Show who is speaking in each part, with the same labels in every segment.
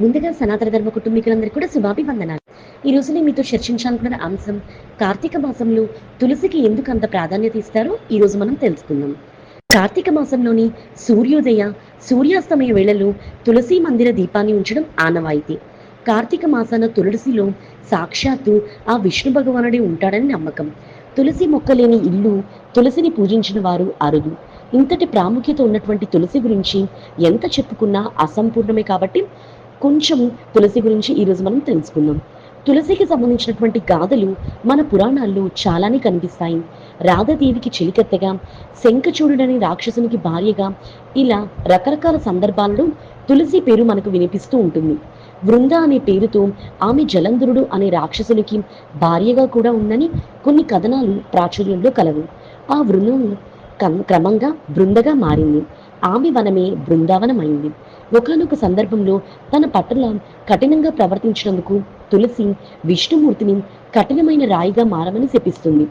Speaker 1: ముందుగా సనాతన ధర్మ కుటుంబీకులందరికీ కూడా శుభాభివందనాలు. ఈ రోజు నేను మీతో చర్చించాలనుకున్న అంశం కార్తీక మాసంలో తులసికి ఎందుకు అంత ప్రాధాన్యత ఇస్తారో ఈ రోజు మనం తెలుసుకుందాం. కార్తీక మాసంలోని సూర్యోదయ, సూర్యాస్తమయ వేళల్లో తులసి మందిర దీపాన్ని ఉంచడం ఆనవాయితీ. కార్తీక మాసాన తులసిలో సాక్షాత్తు ఆ విష్ణు భగవానుడే ఉంటాడని నమ్మకం. తులసి మొక్క లేని ఇల్లు, తులసిని పూజించిన వారు అరుదు. ఇంతటి ప్రాముఖ్యత ఉన్నటువంటి తులసి గురించి ఎంత చెప్పుకున్నా అసంపూర్ణమే కాబట్టి కొంచెం తులసి గురించి ఈరోజు మనం తెలుసుకుందాం. తులసికి సంబంధించినటువంటి గాథలు మన పురాణాల్లో చాలానే కనిపిస్తాయి. రాధాదేవికి చెలికత్తెగా, శంఖచూడుడని రాక్షసునికి భార్యగా, ఇలా రకరకాల సందర్భాల్లో తులసి పేరు మనకు వినిపిస్తూ ఉంటుంది. వృంద అనే పేరుతో ఆమె జలంధరుడు అనే రాక్షసునికి భార్యగా కూడా ఉందని కొన్ని కథనాలు ప్రాచుర్యంలో కలవు. ఆ వృందం క్రమంగా బృందగా మారింది. ఆమె వనమే బృందావనమైంది. ఒకానొక సందర్భంలో తన పట్ల కఠినంగా ప్రవర్తించినందుకు తులసి విష్ణుమూర్తిని కఠినమైన రాయిగా మారమని శపిస్తుంది.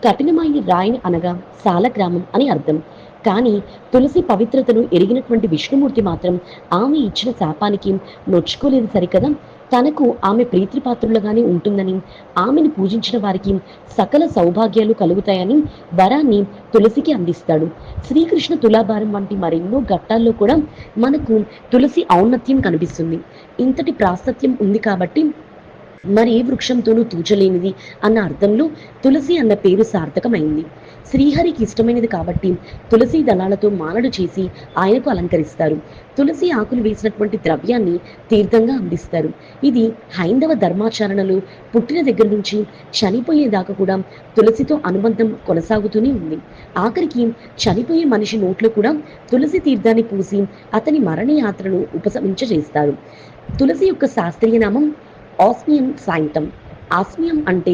Speaker 1: కఠినమైన రాయిని అనగా సాలగ్రామం అని అర్థం. కానీ తులసి పవిత్రతను ఎరిగినటువంటి విష్ణుమూర్తి మాత్రం ఆమె ఇచ్చిన శాపానికి నొచ్చుకోలేదు సరికదా. తనకు ఆమె ప్రీతిపాత్రులుగానే ఉంటుందని, ఆమెను పూజించిన వారికి సకల సౌభాగ్యాలు కలుగుతాయని వరాన్ని తులసికి అందిస్తాడు. శ్రీకృష్ణ తులాభారం వంటి మరెన్నో ఘట్టాల్లో కూడా మనకు తులసి ఔన్నత్యం కనిపిస్తుంది. ఇంతటి ప్రాశస్త్యం ఉంది కాబట్టి మరి ఏ వృక్షంతోనూ తూచలేనిది అన్న అర్థంలో తులసి అన్న పేరు సార్థకమైంది. శ్రీహరికి ఇష్టమైనది కాబట్టి తులసి దళాలతో మాలలు చేసి ఆయనకు అలంకరిస్తారు. తులసి ఆకులు వేసినటువంటి ద్రవ్యాన్ని తీర్థంగా అందిస్తారు. ఇది హైందవ ధర్మాచరణలో పుట్టిన దగ్గర నుంచి చనిపోయేదాకా కూడా తులసితో అనుబంధం కొనసాగుతూనే ఉంది. ఆఖరికి చనిపోయే మనిషి నోట్లో కూడా తులసి తీర్థాన్ని పూసి అతని మరణయాత్రను ఉపశమించజేస్తారు. తులసి యొక్క శాస్త్రీయ నామం ఆస్మియం శాంక్టమ్. ఆస్మియం అంటే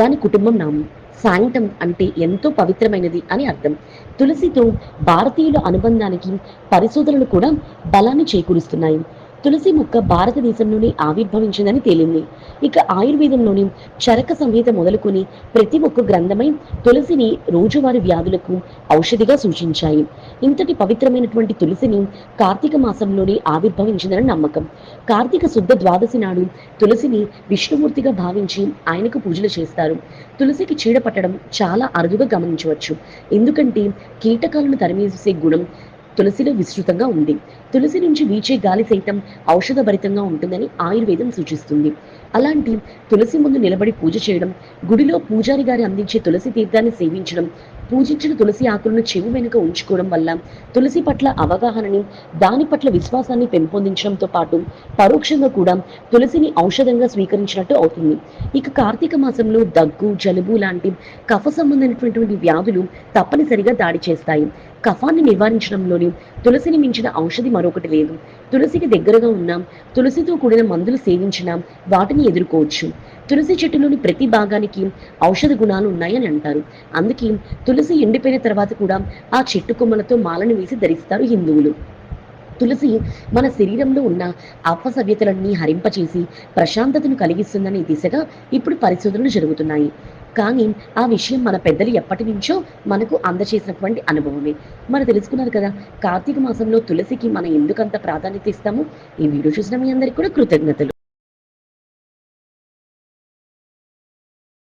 Speaker 1: దాని కుటుంబం నామం, శాంక్టమ్ అంటే ఎంతో పవిత్రమైనది అని అర్థం. తులసితో భారతీయుల అనుబంధానికి పరిశోధనలు కూడా బలాన్ని చేకూరుస్తున్నాయి. తులసి మొక్క భారతదేశంలోనే ఆవిర్భవించిందని తేలింది. ఇక ఆయుర్వేదంలోని చరక సంహిత మొదలుకొని ప్రతి ఒక్క గ్రంథమై తులసిని రోజువారీ వ్యాధులకు ఔషధిగా సూచించాయి. ఇంతటి పవిత్రమైనటువంటి తులసిని కార్తీక మాసంలోనే ఆవిర్భవించిందని నమ్మకం. కార్తీక శుద్ధ ద్వాదశి నాడు తులసిని విష్ణుమూర్తిగా భావించి ఆయనకు పూజలు చేస్తారు. తులసికి చీడ పట్టడం చాలా అరుదుగా గమనించవచ్చు. ఎందుకంటే కీటకాలను తరిమేసే గుణం తులసిలో విస్తృతంగా ఉంది. తులసి నుంచి వీచే గాలి సైతం ఔషధభరితంగా ఉంటుందని ఆయుర్వేదం సూచిస్తుంది. అలాంటి తులసి ముందు నిలబడి పూజ చేయడం, గుడిలో పూజారి గారి అందించే తులసి తీర్థాన్ని సేవించడం, పూజించిన తులసి ఆకులను చెవి వెనుక ఉంచుకోవడం వల్ల తులసి పట్ల అవగాహనని, దాని పట్ల విశ్వాసాన్ని పెంపొందించడంతో పాటు పరోక్షంగా కూడా తులసిని ఔషధంగా స్వీకరించినట్టు అవుతుంది. ఇక కార్తీక మాసంలో దగ్గు, జలుబు లాంటి కఫ సంబంధమైనటువంటి వ్యాధులు తప్పనిసరిగా దాడి చేస్తాయి. కఫాన్ని నివారించడంలోని తులసిని మించిన ఔషధి మరొకటి లేదు. తులసికి దగ్గరగా ఉన్న తులసితో కూడిన మందులు సేవించినా వాటిని ఎదుర్కోవచ్చు. తులసి చెట్టులోని ప్రతి భాగానికి ఔషధ గుణాలు ఉన్నాయని అంటారు. అందుకే తులసి ఎండిపోయిన తర్వాత కూడా ఆ చెట్టు కొమ్మలతో మాలను వేసి ధరిస్తారు హిందువులు. తులసి మన శరీరంలో ఉన్న అపసవ్యతలన్నీ హరింపచేసి ప్రశాంతతను కలిగిస్తుందనే దిశగా ఇప్పుడు పరిశోధనలు జరుగుతున్నాయి. కానీ ఆ విషయం మన పెద్దలు ఎప్పటి నుంచో మనకు అందచేసినటువంటి అనుభవమే. మరి తెలుసుకున్నారు కదా, కార్తీక మాసంలో తులసికి మనం ఎందుకంత ప్రాధాన్యత ఇస్తాము. ఈ వీడియో చూసిన మీ అందరికీ కూడా కృతజ్ఞతలు.